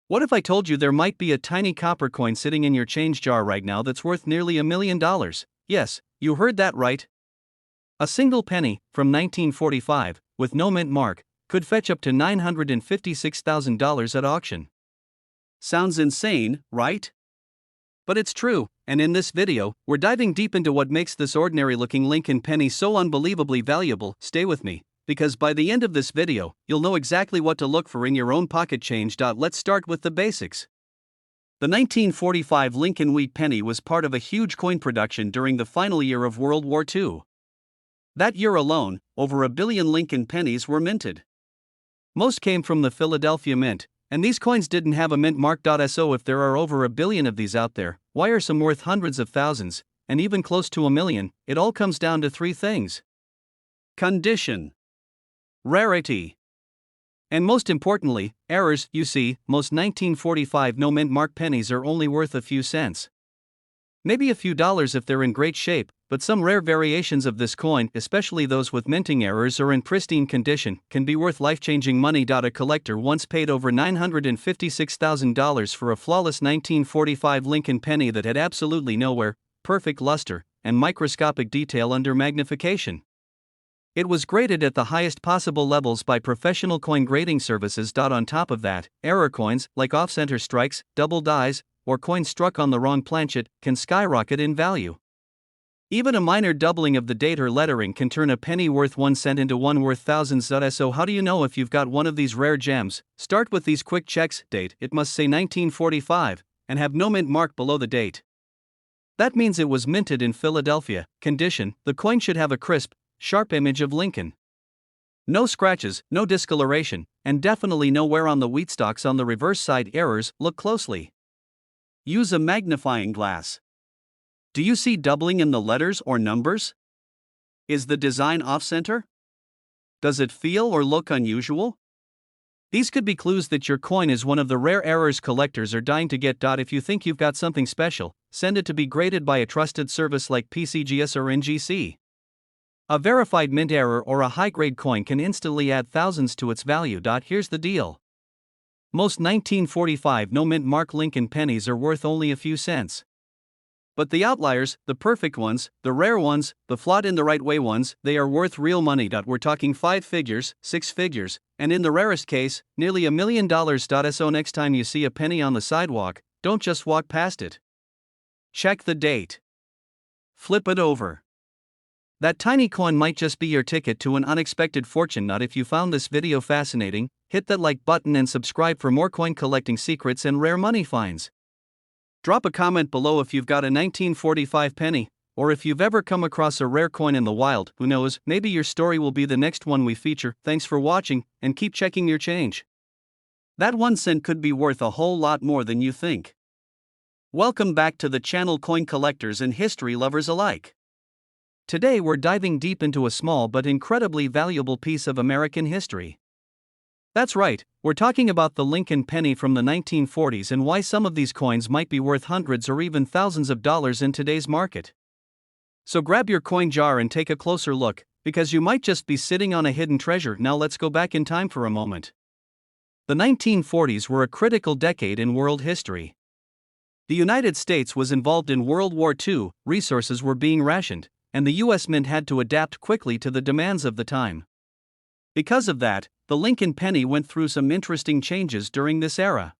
What if I told you there might be a tiny copper coin sitting in your change jar right now that's worth nearly $1 million? Yes, you heard that right. A single penny, from 1945, with no mint mark, could fetch up to $956,000 at auction. Sounds insane, right? But it's true, and in this video, we're diving deep into what makes this ordinary-looking Lincoln penny so unbelievably valuable. Stay with me, because by the end of this video, you'll know exactly what to look for in your own pocket change. Let's start with the basics. The 1945 Lincoln wheat penny was part of a huge coin production during the final year of World War II. That year alone, over 1 billion Lincoln pennies were minted. Most came from the Philadelphia Mint, and these coins didn't have a mint mark. So if there are over 1 billion of these out there, why are some worth hundreds of thousands, and even close to 1 million? It all comes down to three things: condition, rarity, and most importantly, errors. You see, most 1945 no mint mark pennies are only worth a few cents. Maybe a few dollars if they're in great shape, but some rare variations of this coin, especially those with minting errors or in pristine condition, can be worth life-changing money. A collector once paid over $956,000 for a flawless 1945 Lincoln penny that had absolutely no wear, perfect luster, and microscopic detail under magnification. It was graded at the highest possible levels by professional coin grading services. On top of that, error coins, like off-center strikes, double dies, or coins struck on the wrong planchet, can skyrocket in value. Even a minor doubling of the date or lettering can turn a penny worth 1 cent into one worth thousands. So how do you know if you've got one of these rare gems? Start with these quick checks. Date: it must say 1945, and have no mint mark below the date. That means it was minted in Philadelphia. Condition: the coin should have a crisp, sharp image of Lincoln. No scratches, no discoloration, and definitely no wear on the wheat stalks on the reverse side. Errors: look closely. Use a magnifying glass. Do you see doubling in the letters or numbers? Is the design off-center? Does it feel or look unusual? These could be clues that your coin is one of the rare errors collectors are dying to get. If you think you've got something special, send it to be graded by a trusted service like PCGS or NGC. A verified mint error or a high-grade coin can instantly add thousands to its value. Here's the deal. Most 1945 no mint mark Lincoln pennies are worth only a few cents. But the outliers, the perfect ones, the rare ones, the flawed in the right way ones, they are worth real money. We're talking 5 figures, 6 figures, and in the rarest case, nearly $1 million. So next time you see a penny on the sidewalk, don't just walk past it. Check the date. Flip it over. That tiny coin might just be your ticket to an unexpected fortune. If you found this video fascinating, hit that like button and subscribe for more coin collecting secrets and rare money finds. Drop a comment below if you've got a 1945 penny, or if you've ever come across a rare coin in the wild. Who knows, maybe your story will be the next one we feature. Thanks for watching, and keep checking your change. That 1 cent could be worth a whole lot more than you think. Welcome back to the channel, coin collectors and history lovers alike. Today we're diving deep into a small but incredibly valuable piece of American history. That's right, we're talking about the Lincoln penny from the 1940s and why some of these coins might be worth hundreds or even thousands of dollars in today's market. So grab your coin jar and take a closer look, because you might just be sitting on a hidden treasure. Now let's go back in time for a moment. The 1940s were a critical decade in world history. The United States was involved in World War II, resources were being rationed, and the U.S. Mint had to adapt quickly to the demands of the time. Because of that, the Lincoln penny went through some interesting changes during this era.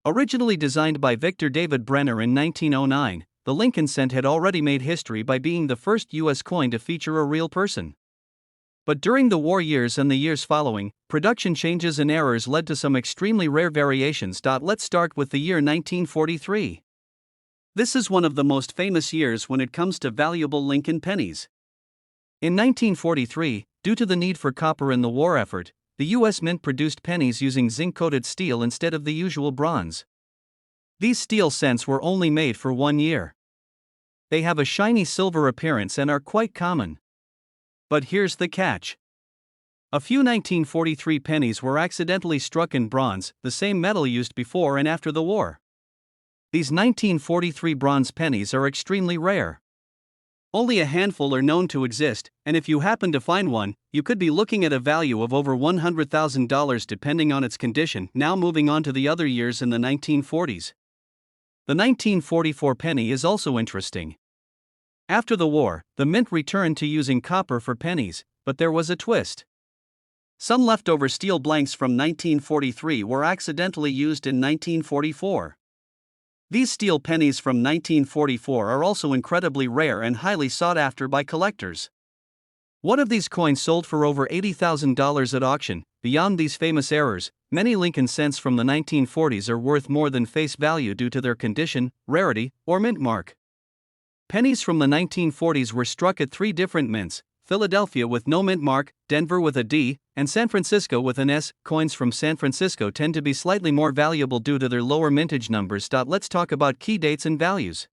Originally designed by Victor David Brenner in 1909, the Lincoln cent had already made history by being the first U.S. coin to feature a real person. But during the war years and the years following, production changes and errors led to some extremely rare variations. Let's start with the year 1943. This is one of the most famous years when it comes to valuable Lincoln pennies. In 1943, due to the need for copper in the war effort, the U.S. Mint produced pennies using zinc-coated steel instead of the usual bronze. These steel cents were only made for 1 year. They have a shiny silver appearance and are quite common. But here's the catch. A few 1943 pennies were accidentally struck in bronze, the same metal used before and after the war. These 1943 bronze pennies are extremely rare. Only a handful are known to exist, and if you happen to find one, you could be looking at a value of over $100,000 depending on its condition. Now moving on to the other years in the 1940s. The 1944 penny is also interesting. After the war, the mint returned to using copper for pennies, but there was a twist. Some leftover steel blanks from 1943 were accidentally used in 1944. These steel pennies from 1944 are also incredibly rare and highly sought after by collectors. One of these coins sold for over $80,000 at auction. Beyond these famous errors, many Lincoln cents from the 1940s are worth more than face value due to their condition, rarity, or mint mark. Pennies from the 1940s were struck at 3 different mints: Philadelphia with no mint mark, Denver with a D, and San Francisco with an S. Coins from San Francisco tend to be slightly more valuable due to their lower mintage numbers. Let's talk about key dates and values.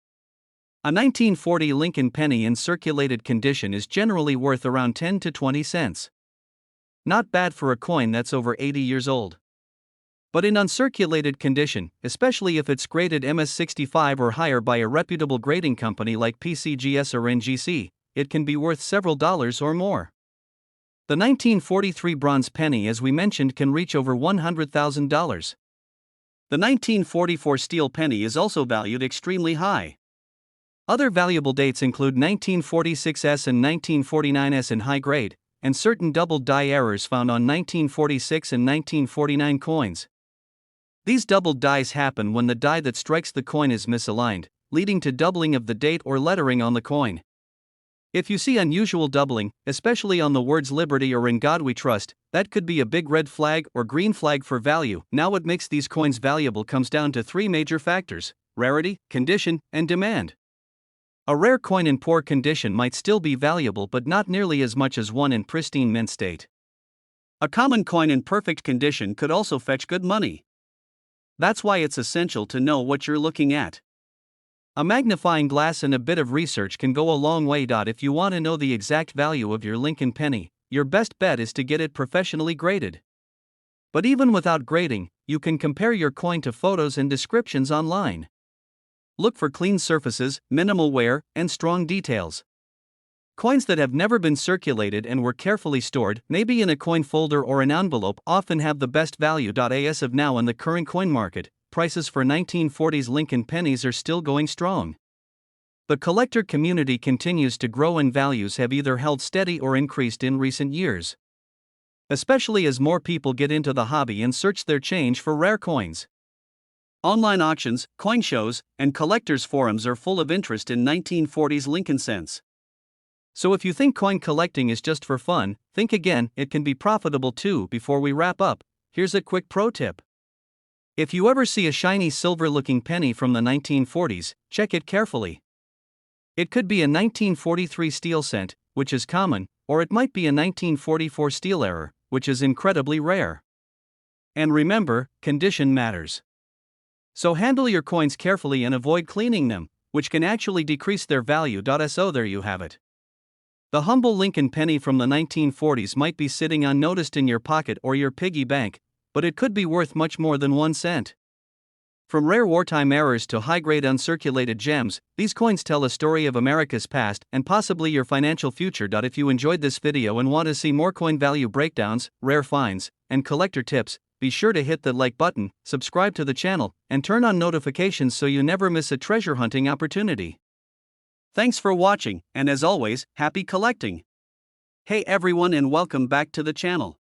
A 1940 Lincoln penny in circulated condition is generally worth around 10 to 20 cents. Not bad for a coin that's over 80 years old. But in uncirculated condition, especially if it's graded MS65 or higher by a reputable grading company like PCGS or NGC, it can be worth several dollars or more. The 1943 bronze penny, as we mentioned, can reach over $100,000. The 1944 steel penny is also valued extremely high. Other valuable dates include 1946S and 1949S in high grade, and certain double die errors found on 1946 and 1949 coins. These doubled dies happen when the die that strikes the coin is misaligned, leading to doubling of the date or lettering on the coin. If you see unusual doubling, especially on the words Liberty or In God We Trust, that could be a big red flag or green flag for value. Now, what makes these coins valuable comes down to 3 major factors: rarity, condition, and demand. A rare coin in poor condition might still be valuable, but not nearly as much as one in pristine mint state. A common coin in perfect condition could also fetch good money. That's why it's essential to know what you're looking at. A magnifying glass and a bit of research can go a long way. If you want to know the exact value of your Lincoln penny, your best bet is to get it professionally graded. But even without grading, you can compare your coin to photos and descriptions online. Look for clean surfaces, minimal wear, and strong details. Coins that have never been circulated and were carefully stored, maybe in a coin folder or an envelope, often have the best value. As of now in the current coin market, prices for 1940s Lincoln pennies are still going strong. The collector community continues to grow and values have either held steady or increased in recent years. Especially as more people get into the hobby and search their change for rare coins. Online auctions, coin shows, and collectors' forums are full of interest in 1940s Lincoln cents. So if you think coin collecting is just for fun, think again. It can be profitable too. Before we wrap up, here's a quick pro tip. If you ever see a shiny silver-looking penny from the 1940s, check it carefully. It could be a 1943 steel cent, which is common, or it might be a 1944 steel error, which is incredibly rare. And remember, condition matters. So handle your coins carefully and avoid cleaning them, which can actually decrease their value. So there you have it. The humble Lincoln penny from the 1940s might be sitting unnoticed in your pocket or your piggy bank, but it could be worth much more than 1 cent. From rare wartime errors to high-grade uncirculated gems, these coins tell a story of America's past and possibly your financial future. If you enjoyed this video and want to see more coin value breakdowns, rare finds, and collector tips, be sure to hit the like button, subscribe to the channel, and turn on notifications so you never miss a treasure hunting opportunity. Thanks for watching, and as always, happy collecting! Hey everyone, and welcome back to the channel.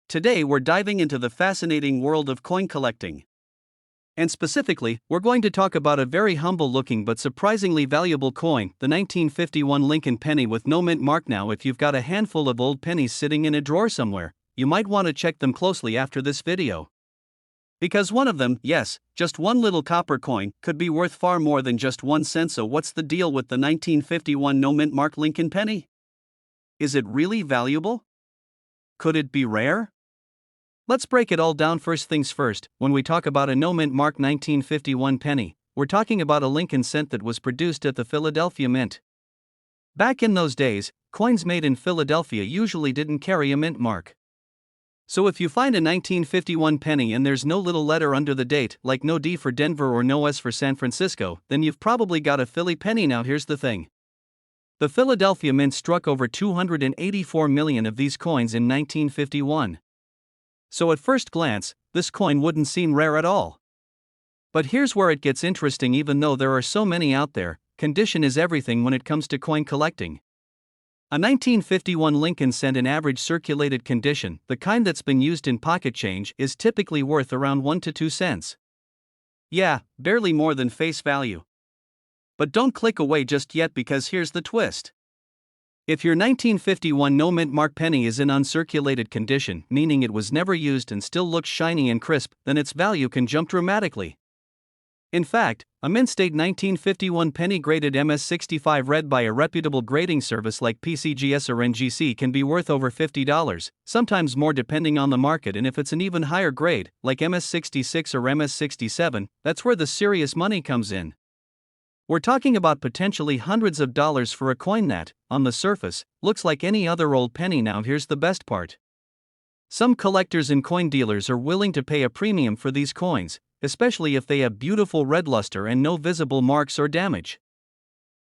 Today we're diving into the fascinating world of coin collecting. And specifically, we're going to talk about a very humble looking but surprisingly valuable coin, the 1951 Lincoln penny with no mint mark. Now, if you've got a handful of old pennies sitting in a drawer somewhere, you might want to check them closely after this video. Because one of them, yes, just one little copper coin, could be worth far more than just 1 cent. So what's the deal with the 1951 no mint mark Lincoln penny? Is it really valuable? Could it be rare? Let's break it all down. First things first, when we talk about a no mint mark 1951 penny, we're talking about a Lincoln cent that was produced at the Philadelphia Mint. Back in those days, coins made in Philadelphia usually didn't carry a mint mark. So if you find a 1951 penny and there's no little letter under the date, like no D for Denver or no S for San Francisco, then you've probably got a Philly penny. Now here's the thing. The Philadelphia Mint struck over 284 million of these coins in 1951. So at first glance, this coin wouldn't seem rare at all. But here's where it gets interesting. Even though there are so many out there, condition is everything when it comes to coin collecting. A 1951 Lincoln cent in average circulated condition, the kind that's been used in pocket change, is typically worth around 1 to 2 cents. Yeah, barely more than face value. But don't click away just yet, because here's the twist. If your 1951 no mint mark penny is in uncirculated condition, meaning it was never used and still looks shiny and crisp, then its value can jump dramatically. In fact, a mint state 1951 penny graded MS65 read by a reputable grading service like PCGS or NGC can be worth over $50, sometimes more depending on the market, and if it's an even higher grade, like MS66 or MS67, that's where the serious money comes in. We're talking about potentially hundreds of dollars for a coin that, on the surface, looks like any other old penny. Now here's the best part. Some collectors and coin dealers are willing to pay a premium for these coins, especially if they have beautiful red luster and no visible marks or damage.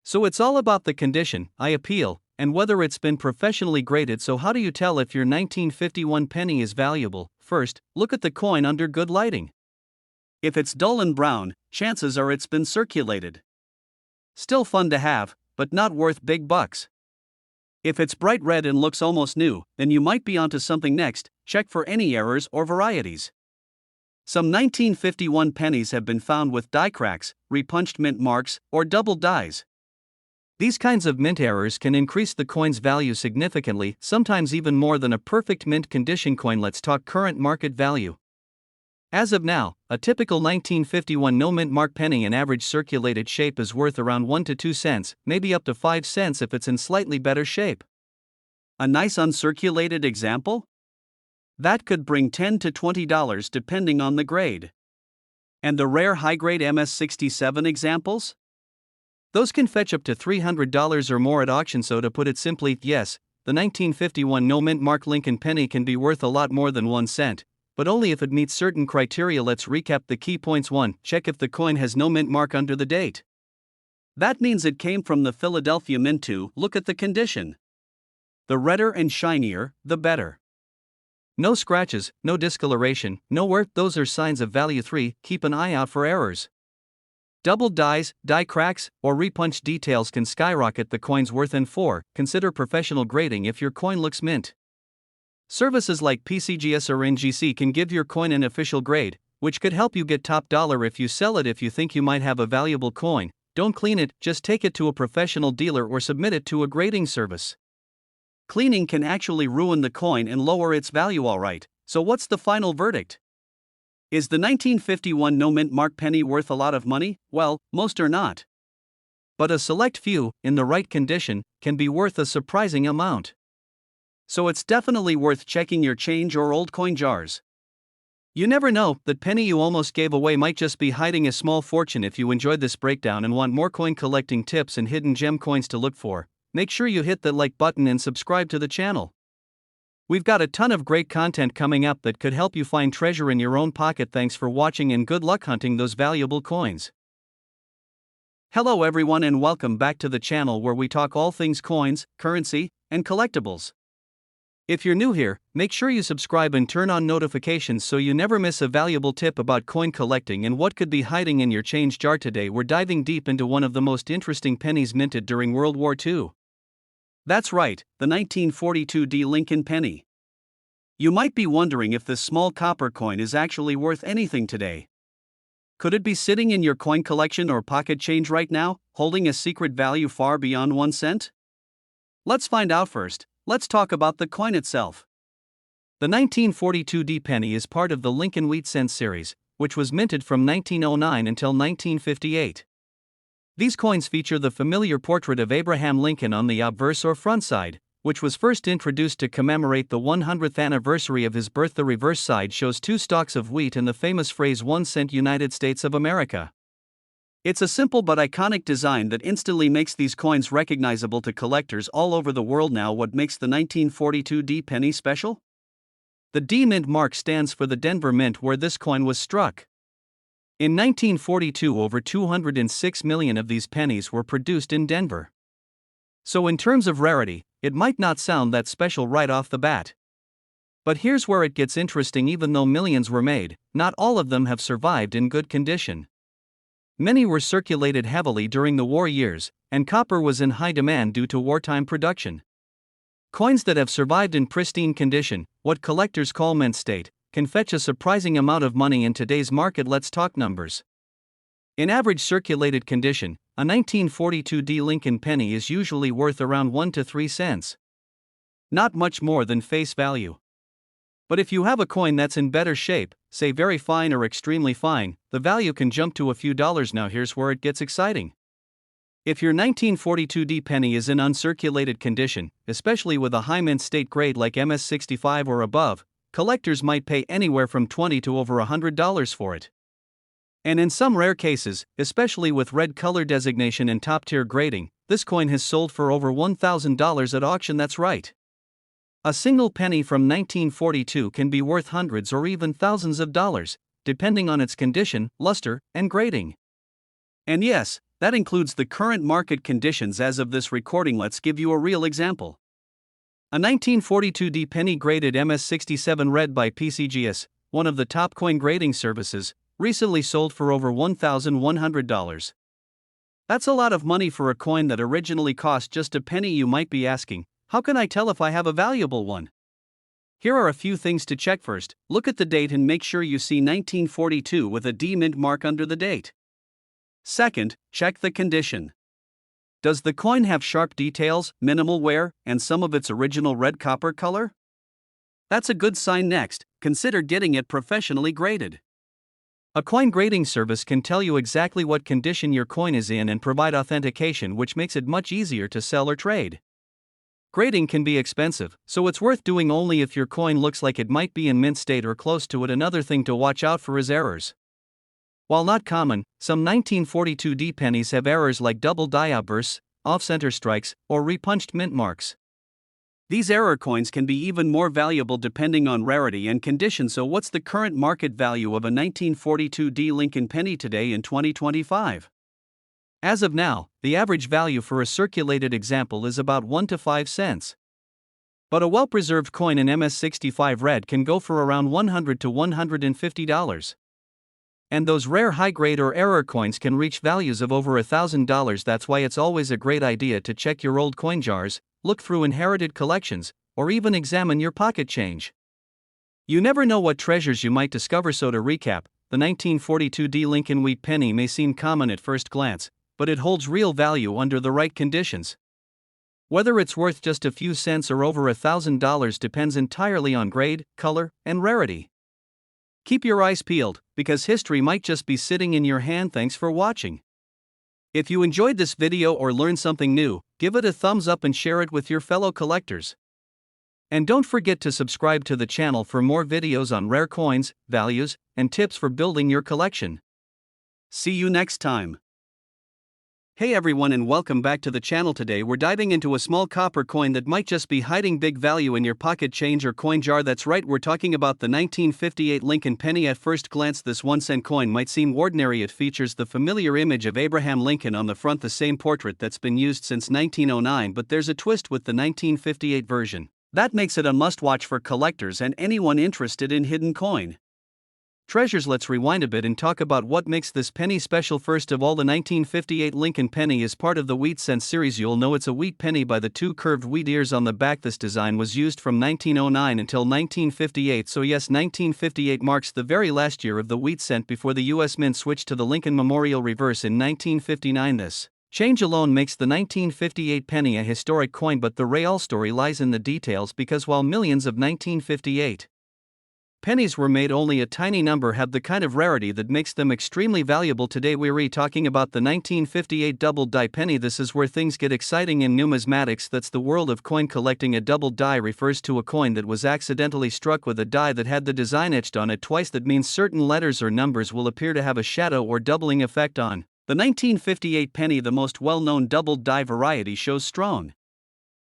So it's all about the condition, eye appeal, and whether it's been professionally graded. So how do you tell if your 1951 penny is valuable? First, look at the coin under good lighting. If it's dull and brown, chances are it's been circulated. Still fun to have, but not worth big bucks. If it's bright red and looks almost new, then you might be onto something. Next, check for any errors or varieties. Some 1951 pennies have been found with die cracks, repunched mint marks, or double dies. These kinds of mint errors can increase the coin's value significantly, sometimes even more than a perfect mint condition coin. Let's talk current market value. As of now, a typical 1951 no mint mark penny in average circulated shape is worth around 1 to 2 cents, maybe up to 5 cents if it's in slightly better shape. A nice uncirculated example? That could bring $10 to $20 depending on the grade. And the rare high-grade MS67 examples? Those can fetch up to $300 or more at auction. So to put it simply, yes, the 1951 no mint mark Lincoln penny can be worth a lot more than 1 cent. But only if it meets certain criteria. Let's recap the key points. 1. Check if the coin has no mint mark under the date. That means it came from the Philadelphia Mint. 2. Look at the condition. The redder and shinier, the better. No scratches, no discoloration, no wear, those are signs of value. 3. Keep an eye out for errors. Double dies, die cracks, or repunched details can skyrocket the coin's worth. And 4. Consider professional grading if your coin looks mint. Services like PCGS or NGC can give your coin an official grade, which could help you get top dollar if you sell it. If you think you might have a valuable coin, don't clean it, just take it to a professional dealer or submit it to a grading service. Cleaning can actually ruin the coin and lower its value. Alright, so what's the final verdict? Is the 1951 no mint mark penny worth a lot of money? Well, most are not. But a select few, in the right condition, can be worth a surprising amount. So it's definitely worth checking your change or old coin jars. You never know, that penny you almost gave away might just be hiding a small fortune. If you enjoyed this breakdown and want more coin collecting tips and hidden gem coins to look for, make sure you hit that like button and subscribe to the channel. We've got a ton of great content coming up that could help you find treasure in your own pocket. Thanks for watching and good luck hunting those valuable coins. Hello everyone, and welcome back to the channel where we talk all things coins, currency, and collectibles. If you're new here, make sure you subscribe and turn on notifications so you never miss a valuable tip about coin collecting and what could be hiding in your change jar. Today we're diving deep into one of the most interesting pennies minted during World War II. That's right, the 1942 D Lincoln penny. You might be wondering if this small copper coin is actually worth anything today. Could it be sitting in your coin collection or pocket change right now, holding a secret value far beyond 1 cent? Let's find out. First, let's talk about the coin itself. The 1942 D penny is part of the Lincoln Wheat Cent series, which was minted from 1909 until 1958. These coins feature the familiar portrait of Abraham Lincoln on the obverse or front side, which was first introduced to commemorate the 100th anniversary of his birth. The reverse side shows 2 stalks of wheat and the famous phrase 1 cent United States of America. It's a simple but iconic design that instantly makes these coins recognizable to collectors all over the world. Now, what makes the 1942 D penny special? The D Mint mark stands for the Denver Mint, where this coin was struck. In 1942, over 206 million of these pennies were produced in Denver. So in terms of rarity, it might not sound that special right off the bat. But here's where it gets interesting. Even though millions were made, not all of them have survived in good condition. Many were circulated heavily during the war years, and copper was in high demand due to wartime production. Coins that have survived in pristine condition, what collectors call mint state, can fetch a surprising amount of money in today's market. Let's talk numbers. In average circulated condition, a 1942 D Lincoln penny is usually worth around 1 to 3 cents. Not much more than face value. But if you have a coin that's in better shape, say very fine or extremely fine, the value can jump to a few dollars. Now here's where it gets exciting. If your 1942 D penny is in uncirculated condition, especially with a high mint state grade like MS65 or above, collectors might pay anywhere from $20 to over $100 for it. And in some rare cases, especially with red color designation and top-tier grading, this coin has sold for over $1,000 at auction. That's right. A single penny from 1942 can be worth hundreds or even thousands of dollars, depending on its condition, luster, and grading. And yes, that includes the current market conditions as of this recording. Let's give you a real example. A 1942 D penny graded MS67 red by PCGS, one of the top coin grading services, recently sold for over $1,100. That's a lot of money for a coin that originally cost just a penny. You might be asking, how can I tell if I have a valuable one? Here are a few things to check. First, look at the date and make sure you see 1942 with a D mint mark under the date. Second, check the condition. Does the coin have sharp details, minimal wear, and some of its original red copper color? That's a good sign. Next, consider getting it professionally graded. A coin grading service can tell you exactly what condition your coin is in and provide authentication, which makes it much easier to sell or trade. Grading can be expensive, so it's worth doing only if your coin looks like it might be in mint state or close to it. Another thing to watch out for is errors. While not common, some 1942 D pennies have errors like double die outbursts, off-center strikes, or repunched mint marks. These error coins can be even more valuable depending on rarity and condition. So what's the current market value of a 1942 D Lincoln penny today in 2025? As of now, the average value for a circulated example is about 1 to 5 cents. But a well-preserved coin in MS65 red can go for around $100 to $150. And those rare high-grade or error coins can reach values of over $1,000. That's why it's always a great idea to check your old coin jars, look through inherited collections, or even examine your pocket change. You never know what treasures you might discover. So to recap, the 1942 D Lincoln wheat penny may seem common at first glance, but it holds real value under the right conditions. Whether it's worth just a few cents or over $1,000 depends entirely on grade, color, and rarity. Keep your eyes peeled, because history might just be sitting in your hand. Thanks for watching. If you enjoyed this video or learned something new, give it a thumbs up and share it with your fellow collectors. And don't forget to subscribe to the channel for more videos on rare coins, values, and tips for building your collection. See you next time. Hey everyone, and welcome back to the channel. Today we're diving into a small copper coin that might just be hiding big value in your pocket change or coin jar. That's right, we're talking about the 1958 Lincoln penny. At first glance, this 1-cent coin might seem ordinary. It features the familiar image of Abraham Lincoln on the front, the same portrait that's been used since 1909, but there's a twist with the 1958 version that makes it a must-watch for collectors and anyone interested in hidden coin treasures. Let's rewind a bit and talk about what makes this penny special. First of all, the 1958 Lincoln penny is part of the wheat cent series. You'll know it's a wheat penny by the two curved wheat ears on the back. This design was used from 1909 until 1958. So yes, 1958 marks the very last year of the wheat cent before the US Mint switched to the Lincoln Memorial reverse in 1959. This change alone makes the 1958 penny a historic coin, but the real story lies in the details, because while millions of 1958 pennies were made, only a tiny number have the kind of rarity that makes them extremely valuable. Today we're talking about the 1958 double die penny. This is where things get exciting in numismatics. That's the world of coin collecting. A double die refers to a coin that was accidentally struck with a die that had the design etched on it twice. That means certain letters or numbers will appear to have a shadow or doubling effect on the 1958 penny. The most well-known double die variety shows strong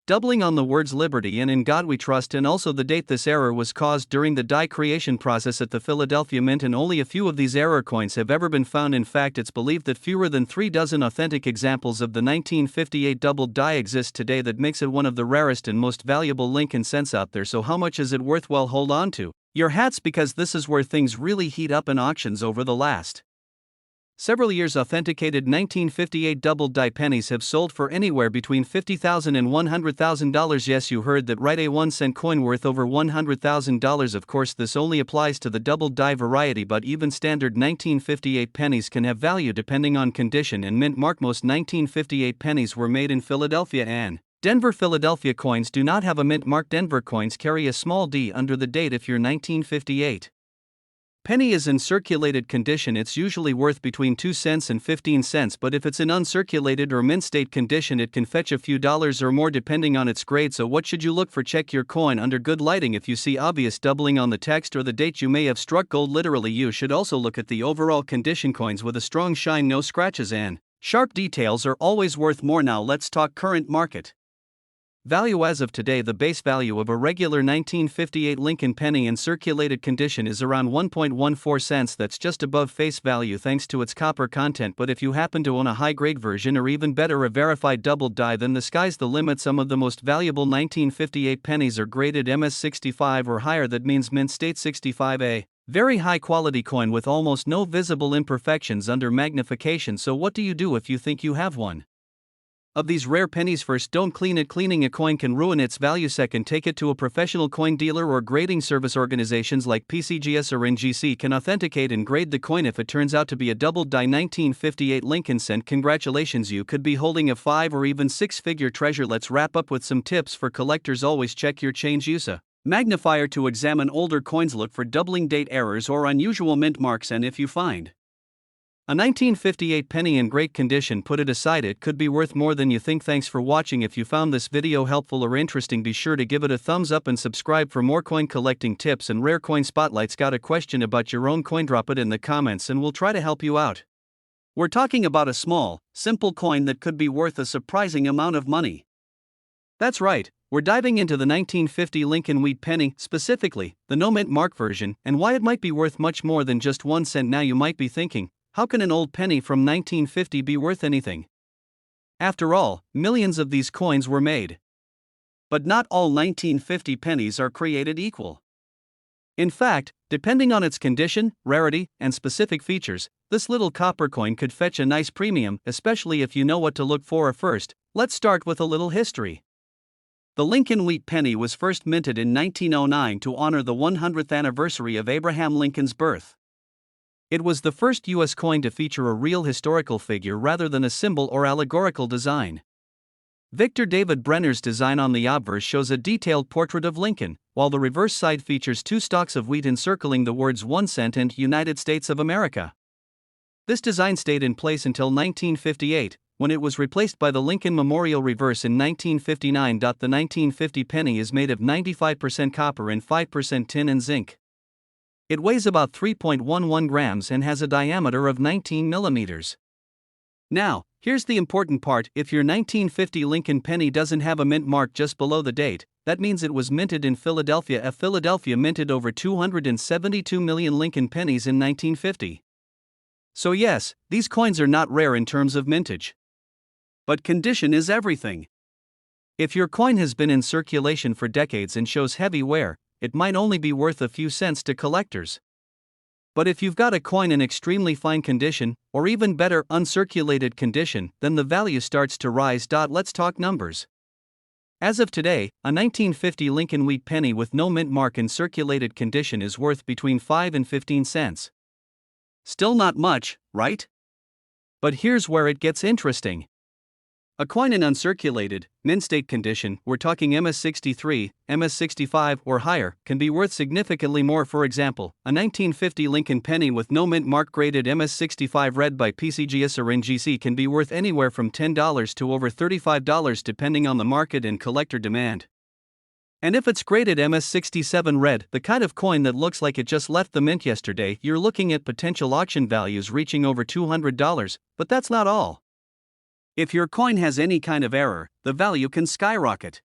doubling on the words liberty and in God we trust, and also the date this error was caused during the die creation process at the Philadelphia Mint, and only a few of these error coins have ever been found. In fact, it's believed that fewer than 3 dozen authentic examples of the 1958 doubled die exist today. That makes it one of the rarest and most valuable Lincoln cents out there. So how much is it worth? Well, hold on to your hats, because this is where things really heat up in auctions over the last several years. Authenticated 1958 doubled die pennies have sold for anywhere between $50,000 and $100,000. Yes, you heard that right, a 1-cent coin worth over $100,000. Of course, this only applies to the doubled die variety, but even standard 1958 pennies can have value depending on condition and mint mark. Most 1958 pennies were made in Philadelphia and Denver. Philadelphia coins do not have a mint mark. Denver coins carry a small d under the date. If your 1958 penny is in circulated condition, it's usually worth between 2 cents and 15 cents, but if it's in uncirculated or mint state condition, it can fetch a few dollars or more depending on its grade. So what should you look for? Check your coin under good lighting. If you see obvious doubling on the text or the date, you may have struck gold. Literally, you should also look at the overall condition. Coins with a strong shine, no scratches, and sharp details are always worth more. Now let's talk current market value. As of today, the base value of a regular 1958 Lincoln penny in circulated condition is around 1.14 cents. That's just above face value thanks to its copper content. But if you happen to own a high-grade version, or even better, a verified doubled die, then the sky's the limit. Some of the most valuable 1958 pennies are graded MS65 or higher. That means mint state 65A. Very high quality coin with almost no visible imperfections under magnification. So what do you do if you think you have one of these rare pennies? First, don't clean it. Cleaning a coin can ruin its value. Second, take it to a professional coin dealer or grading service. Organizations like PCGS or NGC can authenticate and grade the coin. If it turns out to be a doubled die 1958 Lincoln cent, congratulations, you could be holding a 5 or even 6-figure treasure. Let's wrap up with some tips for collectors. Always check your change. Use a magnifier to examine older coins. Look for doubling date errors or unusual mint marks, and if you find a 1958 penny in great condition, put it aside. It could be worth more than you think. Thanks for watching. If you found this video helpful or interesting, be sure to give it a thumbs up and subscribe for more coin collecting tips and rare coin spotlights. Got a question about your own coin? Drop it in the comments and we'll try to help you out. We're talking about a small, simple coin that could be worth a surprising amount of money. That's right, we're diving into the 1950 Lincoln wheat penny, specifically the no mint mark version, and why it might be worth much more than just 1 cent. Now you might be thinking, how can an old penny from 1950 be worth anything? After all, millions of these coins were made. But not all 1950 pennies are created equal. In fact, depending on its condition, rarity, and specific features, this little copper coin could fetch a nice premium, especially if you know what to look for. First, let's start with a little history. The Lincoln wheat penny was first minted in 1909 to honor the 100th anniversary of Abraham Lincoln's birth. It was the first U.S. coin to feature a real historical figure rather than a symbol or allegorical design. Victor David Brenner's design on the obverse shows a detailed portrait of Lincoln, while the reverse side features 2 stalks of wheat encircling the words 1 cent and United States of America. This design stayed in place until 1958, when it was replaced by the Lincoln Memorial reverse in 1959. The 1950 penny is made of 95% copper and 5% tin and zinc. It weighs about 3.11 grams and has a diameter of 19 millimeters. Now, here's the important part. If your 1950 Lincoln penny doesn't have a mint mark just below the date, that means it was minted in Philadelphia. Philadelphia minted over 272 million Lincoln pennies in 1950. So yes, these coins are not rare in terms of mintage. But condition is everything. If your coin has been in circulation for decades and shows heavy wear, it might only be worth a few cents to collectors. But if you've got a coin in extremely fine condition, or even better, uncirculated condition, then the value starts to rise. Let's talk numbers. As of today, a 1950 Lincoln wheat penny with no mint mark in circulated condition is worth between 5 and 15 cents. Still not much, right? But here's where it gets interesting. A coin in uncirculated, mint state condition, we're talking MS63, MS65 or higher, can be worth significantly more. For example, a 1950 Lincoln penny with no mint mark graded MS65 read by PCGS or NGC can be worth anywhere from $10 to over $35 depending on the market and collector demand. And if it's graded MS67 red, the kind of coin that looks like it just left the mint yesterday, you're looking at potential auction values reaching over $200, but that's not all. If your coin has any kind of error, the value can skyrocket.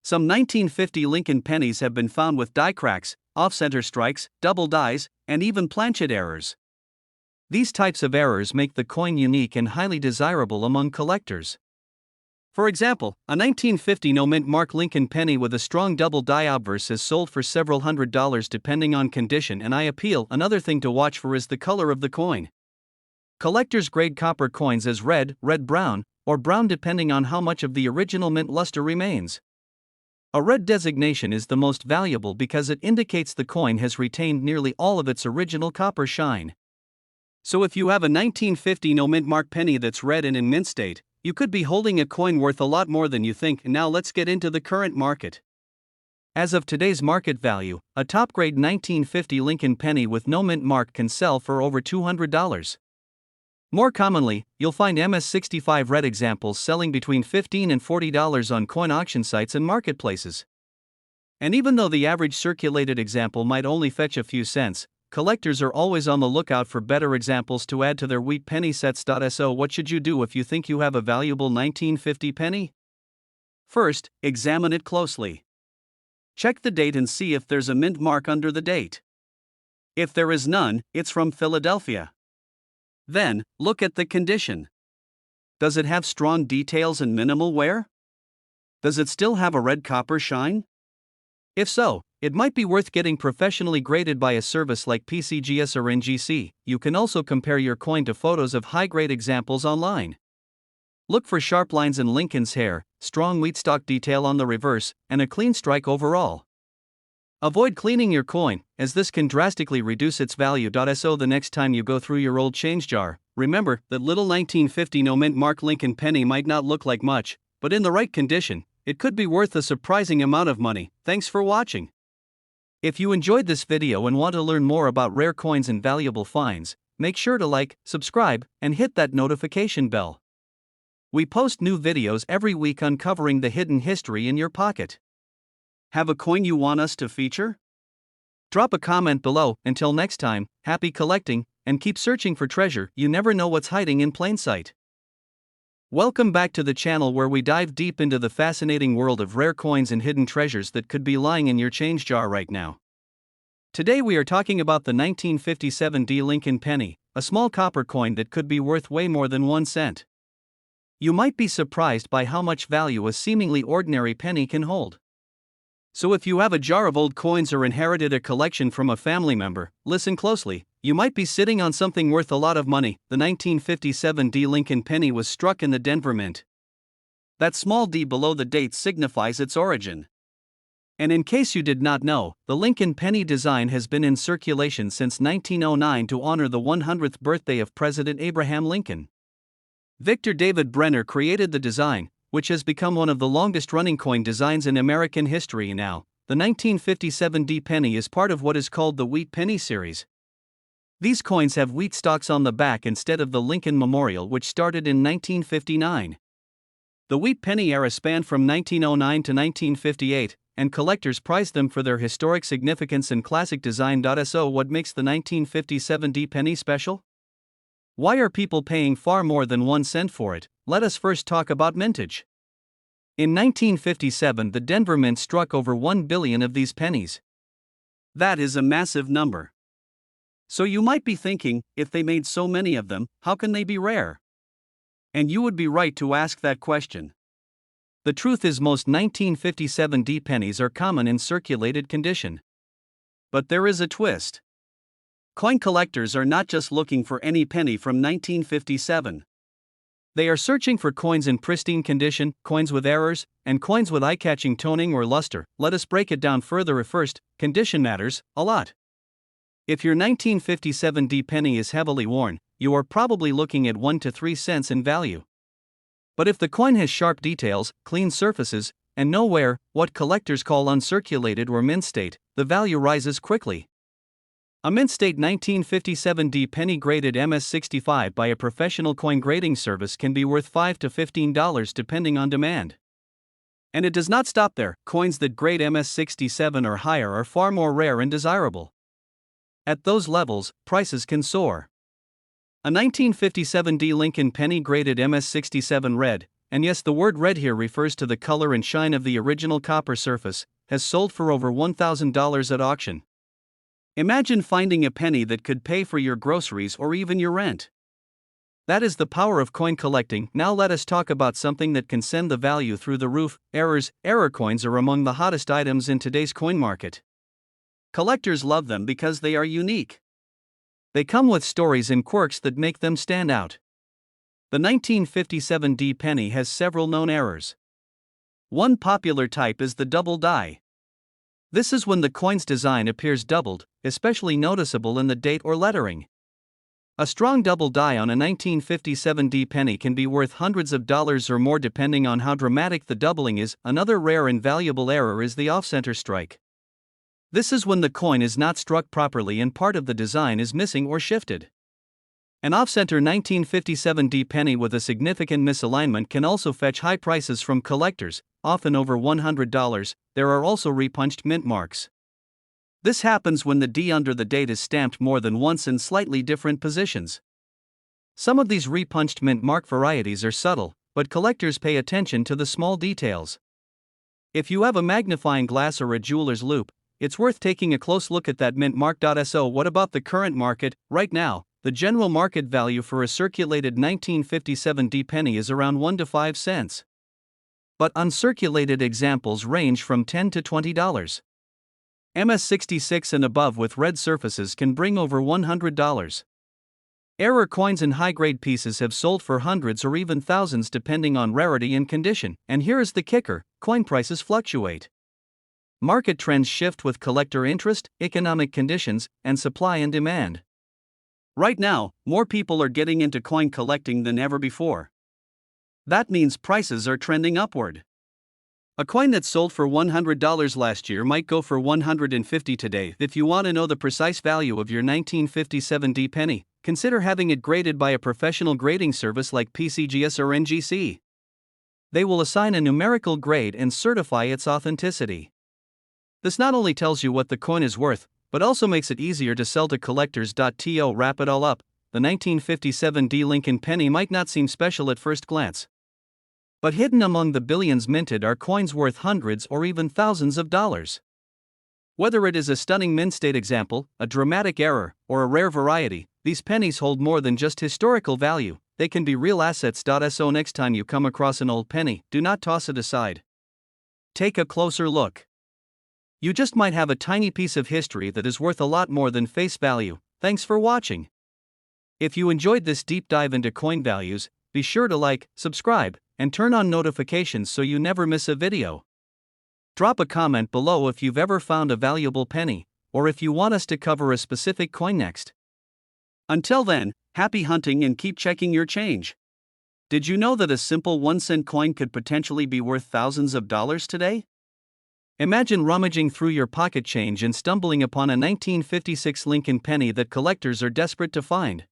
Some 1950 Lincoln pennies have been found with die cracks, off-center strikes, double dies, and even planchet errors. These types of errors make the coin unique and highly desirable among collectors. For example, a 1950 no-mint mark Lincoln penny with a strong double die obverse is sold for several $100s depending on condition and appeal. Another thing to watch for is the color of the coin. Collectors grade copper coins as red, red-brown, or brown depending on how much of the original mint luster remains. A red designation is the most valuable because it indicates the coin has retained nearly all of its original copper shine. So if you have a 1950 no-mint mark penny that's red and in mint state, you could be holding a coin worth a lot more than you think. Now let's get into the current market. As of today's market value, a top-grade 1950 Lincoln penny with no mint mark can sell for over $200. More commonly, you'll find MS65 red examples selling between $15 and $40 on coin auction sites and marketplaces. And even though the average circulated example might only fetch a few cents, collectors are always on the lookout for better examples to add to their wheat penny sets. So what should you do if you think you have a valuable 1950 penny? First, examine it closely. Check the date and see if there's a mint mark under the date. If there is none, it's from Philadelphia. Then, look at the condition. Does it have strong details and minimal wear? Does it still have a red copper shine? If so, it might be worth getting professionally graded by a service like PCGS or NGC. You can also compare your coin to photos of high-grade examples online. Look for sharp lines in Lincoln's hair, strong wheat stock detail on the reverse, and a clean strike overall. Avoid cleaning your coin, as this can drastically reduce its value. So the next time you go through your old change jar, remember that little 1950 no-mint mark Lincoln penny might not look like much, but in the right condition, it could be worth a surprising amount of money. Thanks for watching. If you enjoyed this video and want to learn more about rare coins and valuable finds, make sure to like, subscribe, and hit that notification bell. We post new videos every week uncovering the hidden history in your pocket. Have a coin you want us to feature? Drop a comment below. Until next time, happy collecting, and keep searching for treasure. You never know what's hiding in plain sight. Welcome back to the channel where we dive deep into the fascinating world of rare coins and hidden treasures that could be lying in your change jar right now. Today we are talking about the 1957 D Lincoln penny, a small copper coin that could be worth way more than 1 cent. You might be surprised by how much value a seemingly ordinary penny can hold. So if you have a jar of old coins or inherited a collection from a family member, listen closely. You might be sitting on something worth a lot of money. The 1957 D Lincoln penny was struck in the Denver Mint. That small d below the date signifies its origin. And in case you did not know, the Lincoln penny design has been in circulation since 1909 to honor the 100th birthday of President Abraham Lincoln. Victor David Brenner created the design, which has become one of the longest-running coin designs in American history now. The 1957 D penny is part of what is called the Wheat Penny series. These coins have wheat stalks on the back instead of the Lincoln Memorial, which started in 1959. The Wheat Penny era spanned from 1909 to 1958, and collectors prized them for their historic significance and classic design. So what makes the 1957 D penny special? Why are people paying far more than 1 cent for it? Let us first talk about mintage. In 1957, the Denver Mint struck over 1 billion of these pennies. That is a massive number. So you might be thinking, if they made so many of them, how can they be rare? And you would be right to ask that question. The truth is most 1957 D pennies are common in circulated condition. But there is a twist. Coin collectors are not just looking for any penny from 1957. They are searching for coins in pristine condition, coins with errors, and coins with eye-catching toning or luster. Let us break it down further. First, condition matters a lot. If your 1957 D penny is heavily worn, you are probably looking at 1 to 3 cents in value. But if the coin has sharp details, clean surfaces, and no wear, what collectors call uncirculated or mint state, the value rises quickly. A mint state 1957 D penny graded MS65 by a professional coin grading service can be worth $5 to $15 depending on demand. And it does not stop there. Coins that grade MS67 or higher are far more rare and desirable. At those levels, prices can soar. A 1957 D Lincoln penny graded MS67 red, and yes, the word red here refers to the color and shine of the original copper surface, has sold for over $1,000 at auction. Imagine finding a penny that could pay for your groceries or even your rent. That is the power of coin collecting. Now let us talk about something that can send the value through the roof. Error coins are among the hottest items in today's coin market. Collectors love them because they are unique. They come with stories and quirks that make them stand out. The 1957 D penny has several known errors. One popular type is the double die. This is when the coin's design appears doubled, especially noticeable in the date or lettering. A strong double die on a 1957 D penny can be worth hundreds of dollars or more depending on how dramatic the doubling is. Another rare and valuable error is the off-center strike. This is when the coin is not struck properly and part of the design is missing or shifted. An off-center 1957 D penny with a significant misalignment can also fetch high prices from collectors, often over $100. There are also repunched mint marks. This happens when the D under the date is stamped more than once in slightly different positions. Some of these repunched mint mark varieties are subtle, but collectors pay attention to the small details. If you have a magnifying glass or a jeweler's loupe, it's worth taking a close look at that mint mark. So what about the current market? Right now, the general market value for a circulated 1957 D penny is around 1 to 5 cents. But uncirculated examples range from $10 to $20. MS66 and above with red surfaces can bring over $100. Error coins and high-grade pieces have sold for hundreds or even thousands depending on rarity and condition. And here is the kicker: coin prices fluctuate. Market trends shift with collector interest, economic conditions, and supply and demand. Right now, more people are getting into coin collecting than ever before. That means prices are trending upward. A coin that sold for $100 last year might go for $150 today. If you want to know the precise value of your 1957 D penny, consider having it graded by a professional grading service like PCGS or NGC. They will assign a numerical grade and certify its authenticity. This not only tells you what the coin is worth, but also makes it easier to sell to collectors. To wrap it all up, the 1957 D Lincoln penny might not seem special at first glance. But hidden among the billions minted are coins worth hundreds or even thousands of dollars. Whether it is a stunning mint state example, a dramatic error, or a rare variety, these pennies hold more than just historical value. They can be real assets. So next time you come across an old penny, do not toss it aside. Take a closer look. You just might have a tiny piece of history that is worth a lot more than face value. Thanks for watching. If you enjoyed this deep dive into coin values, be sure to like, subscribe, and turn on notifications so you never miss a video. Drop a comment below if you've ever found a valuable penny, or if you want us to cover a specific coin next. Until then, happy hunting and keep checking your change. Did you know that a simple 1-cent coin could potentially be worth thousands of dollars today? Imagine rummaging through your pocket change and stumbling upon a 1956 Lincoln penny that collectors are desperate to find.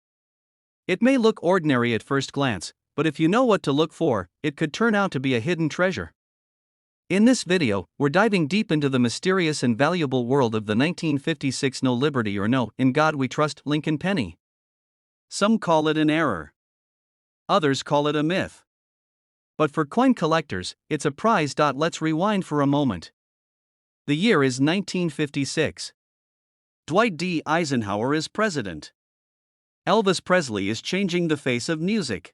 It may look ordinary at first glance, but if you know what to look for, it could turn out to be a hidden treasure. In this video, we're diving deep into the mysterious and valuable world of the 1956 No Liberty or No, In God We Trust Lincoln penny. Some call it an error. Others call it a myth. But for coin collectors, it's a prize. Let's rewind for a moment. The year is 1956. Dwight D. Eisenhower is president. Elvis Presley is changing the face of music.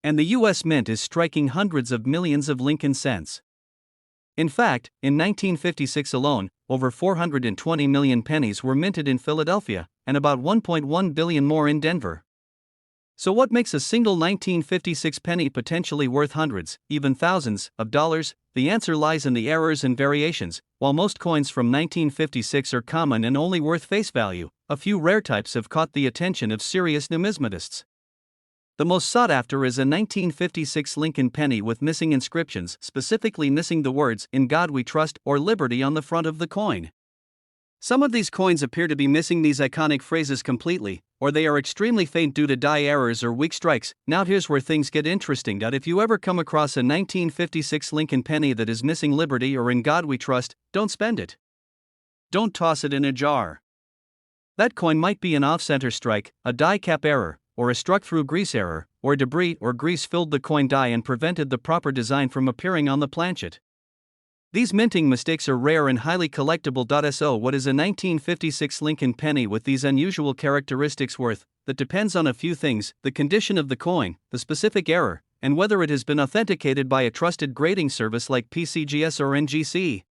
And the U.S. Mint is striking hundreds of millions of Lincoln cents. In fact, in 1956 alone, over 420 million pennies were minted in Philadelphia, and about 1.1 billion more in Denver. So what makes a single 1956 penny potentially worth hundreds, even thousands, of dollars? The answer lies in the errors and variations. While most coins from 1956 are common and only worth face value, a few rare types have caught the attention of serious numismatists. The most sought after is a 1956 Lincoln penny with missing inscriptions, specifically missing the words "In God We Trust" or "Liberty" on the front of the coin. Some of these coins appear to be missing these iconic phrases completely, or they are extremely faint due to die errors or weak strikes. Now here's where things get interesting. If you ever come across a 1956 Lincoln penny that is missing "Liberty" or "In God We Trust," don't spend it. Don't toss it in a jar. That coin might be an off-center strike, a die cap error, or a struck-through grease error, or debris or grease filled the coin die and prevented the proper design from appearing on the planchet. These minting mistakes are rare and highly collectible. So, what is a 1956 Lincoln penny with these unusual characteristics worth? That depends on a few things: the condition of the coin, the specific error, and whether it has been authenticated by a trusted grading service like PCGS or NGC.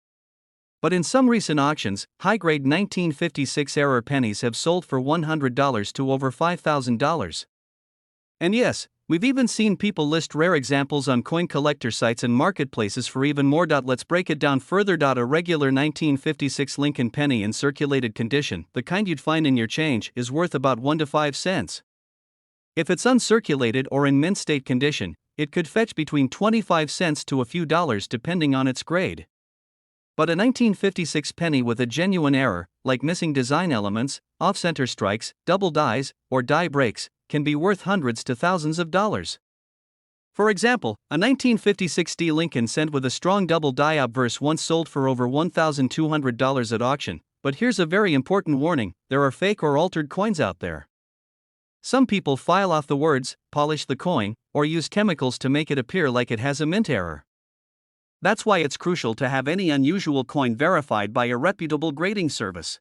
But in some recent auctions, high-grade 1956 error pennies have sold for $100 to over $5,000. And yes, we've even seen people list rare examples on coin collector sites and marketplaces for even more. Let's break it down further. A regular 1956 Lincoln penny in circulated condition, the kind you'd find in your change, is worth about 1 to 5 cents. If it's uncirculated or in mint state condition, it could fetch between 25 cents to a few dollars depending on its grade. But a 1956 penny with a genuine error, like missing design elements, off-center strikes, double dies, or die breaks, can be worth hundreds to thousands of dollars. For example, a 1956 D Lincoln cent with a strong double die obverse once sold for over $1,200 at auction. But here's a very important warning: there are fake or altered coins out there. Some people file off the words, polish the coin, or use chemicals to make it appear like it has a mint error. That's why it's crucial to have any unusual coin verified by a reputable grading service.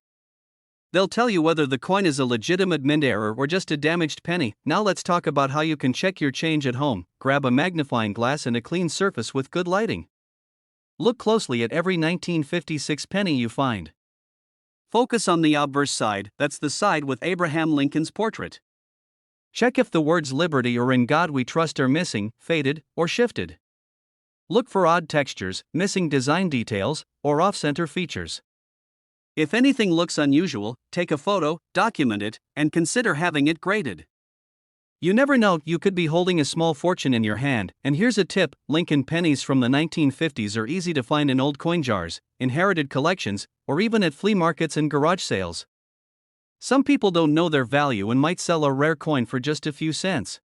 They'll tell you whether the coin is a legitimate mint error or just a damaged penny. Now let's talk about how you can check your change at home. Grab a magnifying glass and a clean surface with good lighting. Look closely at every 1956 penny you find. Focus on the obverse side, that's the side with Abraham Lincoln's portrait. Check if the words Liberty or In God We Trust are missing, faded, or shifted. Look for odd textures, missing design details, or off-center features. If anything looks unusual, take a photo, document it, and consider having it graded. You never know, you could be holding a small fortune in your hand. And here's a tip: Lincoln pennies from the 1950s are easy to find in old coin jars, inherited collections, or even at flea markets and garage sales. Some people don't know their value and might sell a rare coin for just a few cents.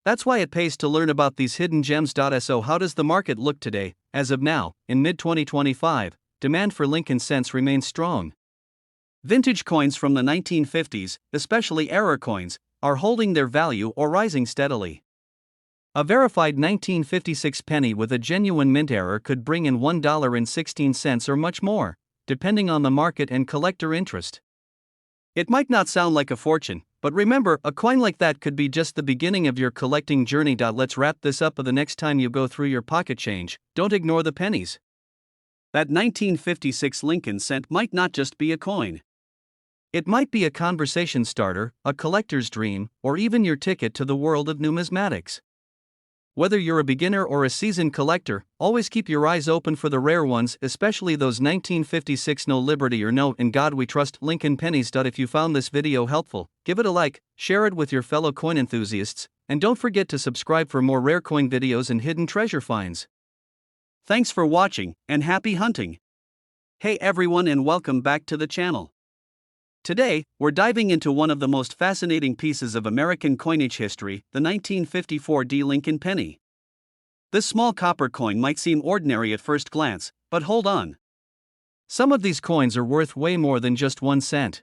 That's why it pays to learn about these hidden gems. So, how does the market look today? As of now, in mid-2025, demand for Lincoln cents remains strong. Vintage coins from the 1950s, especially error coins, are holding their value or rising steadily. A verified 1956 penny with a genuine mint error could bring in $1.16 or much more, depending on the market and collector interest. It might not sound like a fortune, but remember, a coin like that could be just the beginning of your collecting journey. Let's wrap this up. The next time you go through your pocket change, don't ignore the pennies. That 1956 Lincoln cent might not just be a coin. It might be a conversation starter, a collector's dream, or even your ticket to the world of numismatics. Whether you're a beginner or a seasoned collector, always keep your eyes open for the rare ones, especially those 1956 No Liberty or No In God We Trust Lincoln pennies. If you found this video helpful, give it a like, share it with your fellow coin enthusiasts, and don't forget to subscribe for more rare coin videos and hidden treasure finds. Thanks for watching, and happy hunting! Hey everyone, and welcome back to the channel. Today, we're diving into one of the most fascinating pieces of American coinage history, the 1954 D Lincoln penny. This small copper coin might seem ordinary at first glance, but hold on. Some of these coins are worth way more than just 1 cent.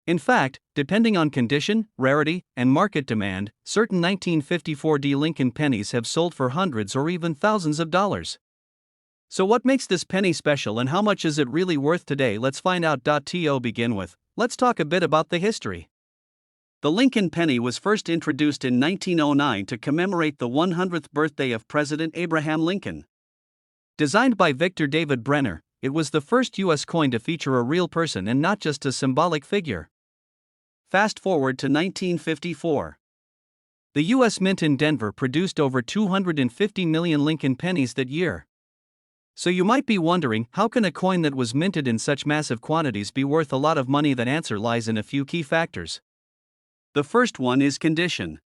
In fact, depending on condition, rarity, and market demand, certain 1954 D Lincoln pennies have sold for hundreds or even thousands of dollars. So what makes this penny special and how much is it really worth today? Let's find out. To begin with, let's talk a bit about the history. The Lincoln penny was first introduced in 1909 to commemorate the 100th birthday of President Abraham Lincoln. Designed by Victor David Brenner, it was the first U.S. coin to feature a real person and not just a symbolic figure. Fast forward to 1954. The U.S. Mint in Denver produced over 250 million Lincoln pennies that year. So you might be wondering, how can a coin that was minted in such massive quantities be worth a lot of money? The answer lies in a few key factors. The first one is condition.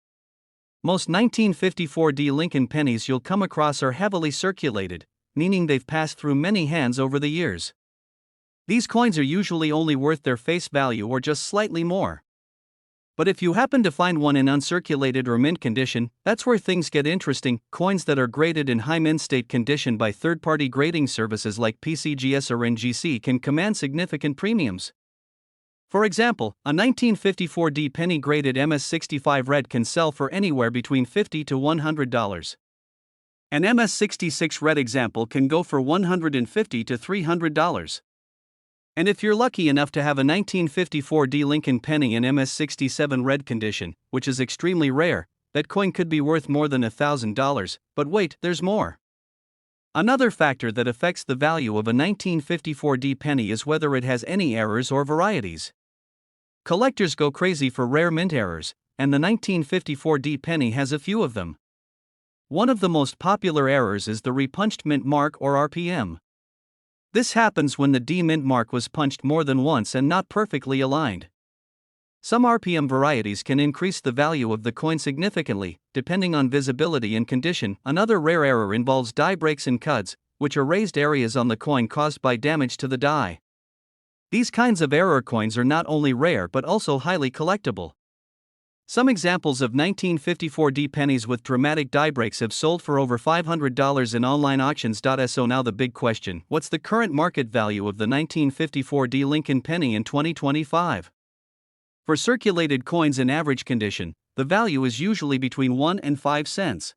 Most 1954 D Lincoln pennies you'll come across are heavily circulated, meaning they've passed through many hands over the years. These coins are usually only worth their face value or just slightly more. But if you happen to find one in uncirculated or mint condition, that's where things get interesting. Coins that are graded in high mint state condition by third-party grading services like PCGS or NGC can command significant premiums. For example, a 1954 penny graded MS65 red can sell for anywhere between $50 to $100. An MS66 red example can go for $150 to $300. And if you're lucky enough to have a 1954 Lincoln penny in MS67 red condition, which is extremely rare, that coin could be worth more than $1,000, but wait, there's more. Another factor that affects the value of a 1954 penny is whether it has any errors or varieties. Collectors go crazy for rare mint errors, and the 1954 penny has a few of them. One of the most popular errors is the repunched mint mark or RPM. This happens when the D mint mark was punched more than once and not perfectly aligned. Some RPM varieties can increase the value of the coin significantly, depending on visibility and condition. Another rare error involves die breaks and cuds, which are raised areas on the coin caused by damage to the die. These kinds of error coins are not only rare but also highly collectible. Some examples of 1954 pennies with dramatic die breaks have sold for over $500 in online auctions. So now the big question: what's the current market value of the 1954 Lincoln penny in 2025? For circulated coins in average condition, the value is usually between 1 and 5 cents.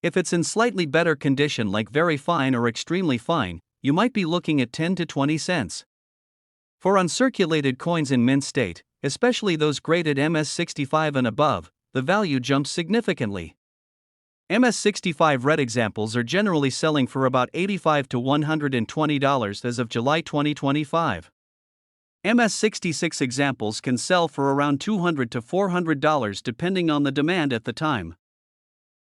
If it's in slightly better condition like very fine or extremely fine, you might be looking at 10 to 20 cents. For uncirculated coins in mint state, especially those graded MS65 and above, the value jumps significantly. MS65 red examples are generally selling for about $85 to $120 as of July 2025. MS66 examples can sell for around $200 to $400 depending on the demand at the time.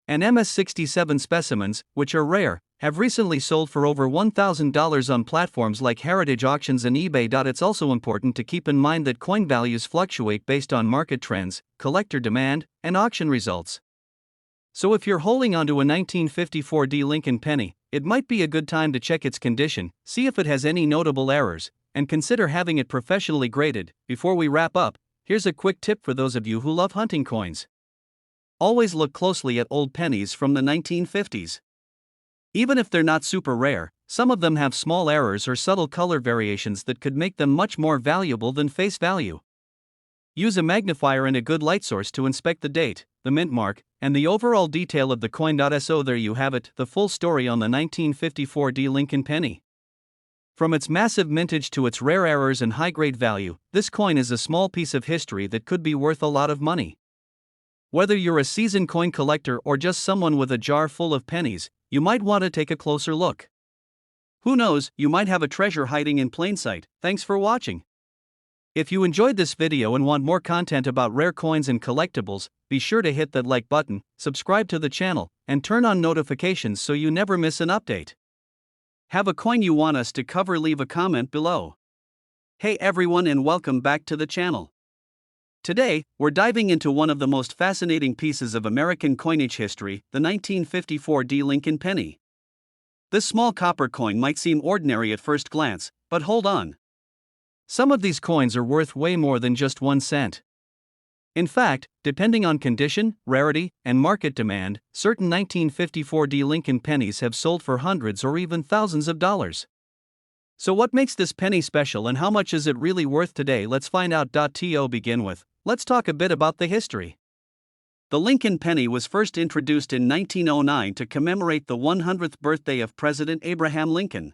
And MS67 specimens, which are rare, have recently sold for over $1,000 on platforms like Heritage Auctions and eBay. It's also important to keep in mind that coin values fluctuate based on market trends, collector demand, and auction results. So if you're holding onto a 1954 Lincoln penny, it might be a good time to check its condition, see if it has any notable errors, and consider having it professionally graded. Before we wrap up, here's a quick tip for those of you who love hunting coins. Always look closely at old pennies from the 1950s. Even if they're not super rare, some of them have small errors or subtle color variations that could make them much more valuable than face value. Use a magnifier and a good light source to inspect the date, the mint mark, and the overall detail of the coin. So there you have it, the full story on the 1954 Lincoln penny. From its massive mintage to its rare errors and high-grade value, this coin is a small piece of history that could be worth a lot of money. Whether you're a seasoned coin collector or just someone with a jar full of pennies, you might want to take a closer look. Who knows, you might have a treasure hiding in plain sight. Thanks for watching. If you enjoyed this video and want more content about rare coins and collectibles, be sure to hit that like button, subscribe to the channel, and turn on notifications so you never miss an update. Have a coin you want us to cover? Leave a comment below. Hey everyone, and welcome back to the channel. Today, we're diving into one of the most fascinating pieces of American coinage history, the 1954 Lincoln penny. This small copper coin might seem ordinary at first glance, but hold on. Some of these coins are worth way more than just 1 cent. In fact, depending on condition, rarity, and market demand, certain 1954 Lincoln pennies have sold for hundreds or even thousands of dollars. So what makes this penny special and how much is it really worth today? Let's find out. To begin with, let's talk a bit about the history. The Lincoln penny was first introduced in 1909 to commemorate the 100th birthday of President Abraham Lincoln.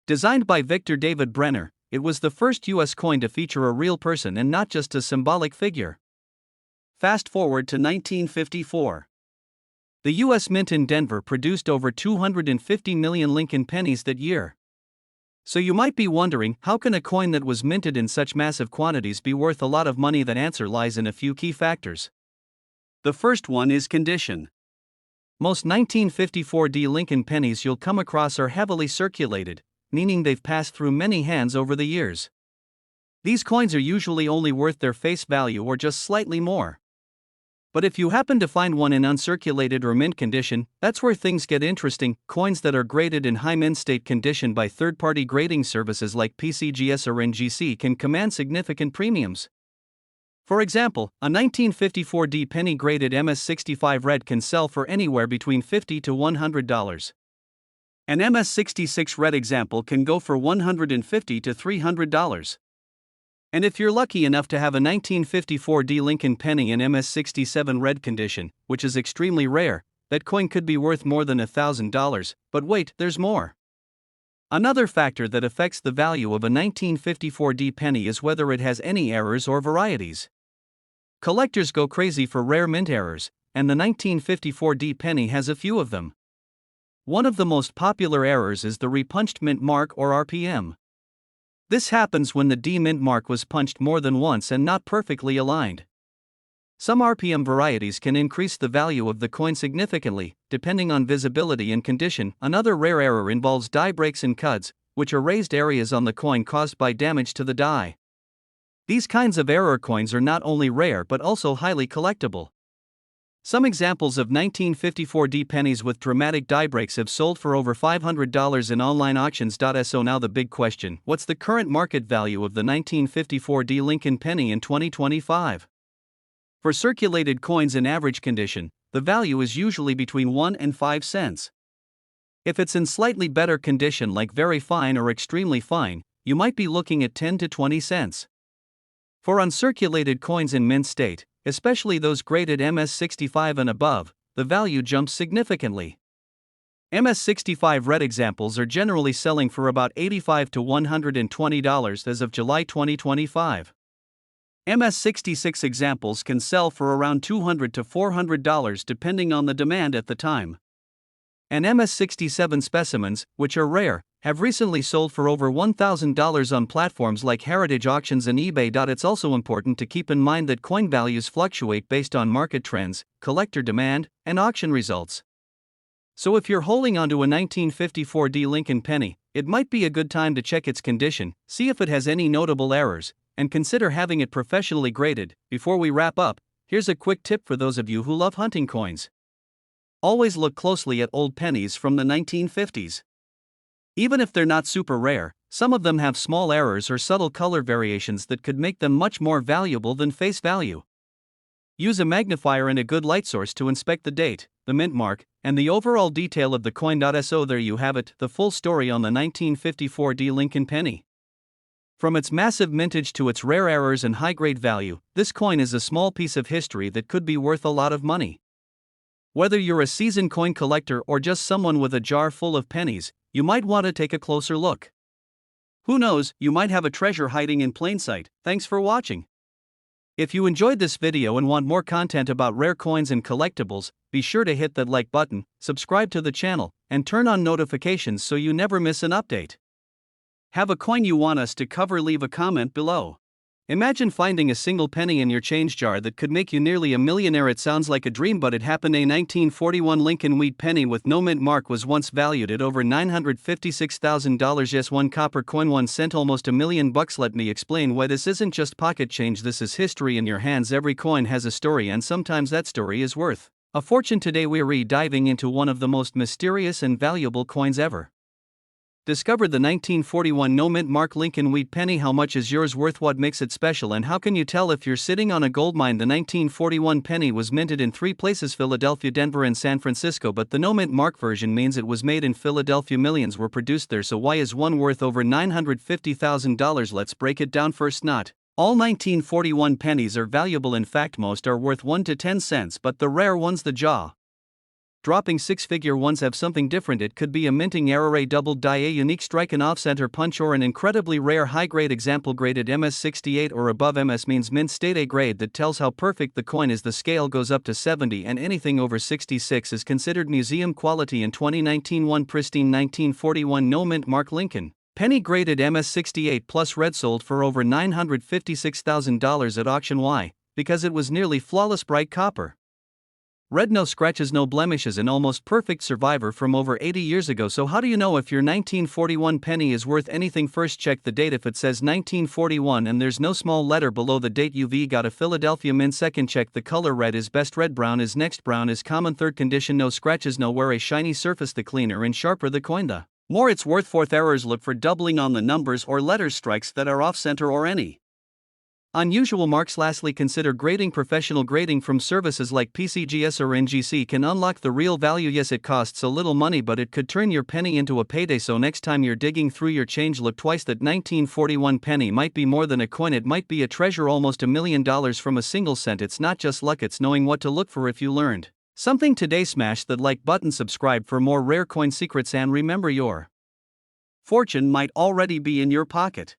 Designed by Victor David Brenner, it was the first U.S. coin to feature a real person and not just a symbolic figure. Fast forward to 1954. The U.S. Mint in Denver produced over 250 million Lincoln pennies that year. So you might be wondering, how can a coin that was minted in such massive quantities be worth a lot of money? The answer lies in a few key factors. The first one is condition. Most 1954 Lincoln pennies you'll come across are heavily circulated, meaning they've passed through many hands over the years. These coins are usually only worth their face value or just slightly more. But if you happen to find one in uncirculated or mint condition, that's where things get interesting. Coins that are graded in high mint state condition by third-party grading services like PCGS or NGC can command significant premiums. For example, a 1954 penny graded MS65 red can sell for anywhere between $50 to $100. An MS66 red example can go for $150 to $300. And if you're lucky enough to have a 1954 D Lincoln penny in MS-67 red condition, which is extremely rare, that coin could be worth more than $1,000, but wait, there's more. Another factor that affects the value of a 1954 D penny is whether it has any errors or varieties. Collectors go crazy for rare mint errors, and the 1954 D penny has a few of them. One of the most popular errors is the repunched mint mark or RPM. This happens when the D mint mark was punched more than once and not perfectly aligned. Some RPM varieties can increase the value of the coin significantly, depending on visibility and condition. Another rare error involves die breaks and cuts, which are raised areas on the coin caused by damage to the die. These kinds of error coins are not only rare but also highly collectible. Some examples of 1954 D pennies with dramatic die breaks have sold for over $500 in online auctions. So now the big question: what's the current market value of the 1954 D Lincoln penny in 2025? For circulated coins in average condition, the value is usually between 1 and 5 cents. If it's in slightly better condition like very fine or extremely fine, you might be looking at 10 to 20 cents. For uncirculated coins in mint state, especially those graded MS-65 and above, the value jumps significantly. MS-65 red examples are generally selling for about $85 to $120 as of July 2025. MS-66 examples can sell for around $200 to $400 depending on the demand at the time. And MS-67 specimens, which are rare, have recently sold for over $1,000 on platforms like Heritage Auctions and eBay. It's also important to keep in mind that coin values fluctuate based on market trends, collector demand, and auction results. So if you're holding onto a 1954 D Lincoln penny, it might be a good time to check its condition, see if it has any notable errors, and consider having it professionally graded. Before we wrap up, here's a quick tip for those of you who love hunting coins. Always look closely at old pennies from the 1950s. Even if they're not super rare, some of them have small errors or subtle color variations that could make them much more valuable than face value. Use a magnifier and a good light source to inspect the date, the mint mark, and the overall detail of the coin. So there you have it, the full story on the 1954 D Lincoln penny. From its massive mintage to its rare errors and high-grade value, this coin is a small piece of history that could be worth a lot of money. Whether you're a seasoned coin collector or just someone with a jar full of pennies, you might want to take a closer look. Who knows, you might have a treasure hiding in plain sight. Thanks for watching. If you enjoyed this video and want more content about rare coins and collectibles, be sure to hit that like button, subscribe to the channel, and turn on notifications so you never miss an update. Have a coin you want us to cover? Leave a comment below. Imagine finding a single penny in your change jar that could make you nearly a millionaire. It sounds like a dream, but it happened. A 1941 Lincoln wheat penny with no mint mark was once valued at over $956,000. Yes, one copper coin, 1 cent, almost $1 million. Let me explain why this isn't just pocket change. This is history in your hands. Every coin has a story, and sometimes that story is worth a fortune. Today we're diving into one of the most mysterious and valuable coins ever. Discover the 1941 no mint mark Lincoln wheat penny. How much is yours worth? What makes it special? And how can you tell if you're sitting on a goldmine? The 1941 penny was minted in 3 places: Philadelphia, Denver, and San Francisco, but the no mint mark version means it was made in Philadelphia. Millions were produced there, so why is one worth over $950,000? Let's break it down. First, not all 1941 pennies are valuable. In fact, most are worth 1 to 10 cents, but the rare ones, the jaw dropping 6-figure ones, have something different. It could be a minting error, a doubled die, a unique strike, an off-center punch, or an incredibly rare high-grade example. Graded MS-68 or above. MS means mint state, a grade that tells how perfect the coin is. The scale goes up to 70, and anything over 66 is considered museum quality. In 2019, one pristine 1941 no mint mark Lincoln penny graded MS-68 plus red sold for over $956,000 at auction. Why? Because it was nearly flawless bright copper red, no scratches, no blemishes, an almost perfect survivor from over 80 years ago. So how do you know if your 1941 penny is worth anything? First, check the date. If it says 1941 and there's no small letter below the date, you've got a Philadelphia mint. Second, check the color. Red is best, red. Brown is next. Brown is common. Third, condition: no scratches, no wear, a shiny surface. The cleaner and sharper the coin, the more it's worth. Fourth, errors: look for doubling on the numbers or letter strikes that are off center or any Unusual marks. Lastly, consider grading. Professional grading from services like PCGS or NGC can unlock the real value. Yes, it costs a little money, but it could turn your penny into a payday. So next time you're digging through your change, look twice. That 1941 penny might be more than a coin, it might be a treasure. Almost $1 million from a single cent. It's not just luck, it's knowing what to look for. If you learned something today, smash that like button, subscribe for more rare coin secrets, and remember, your fortune might already be in your pocket.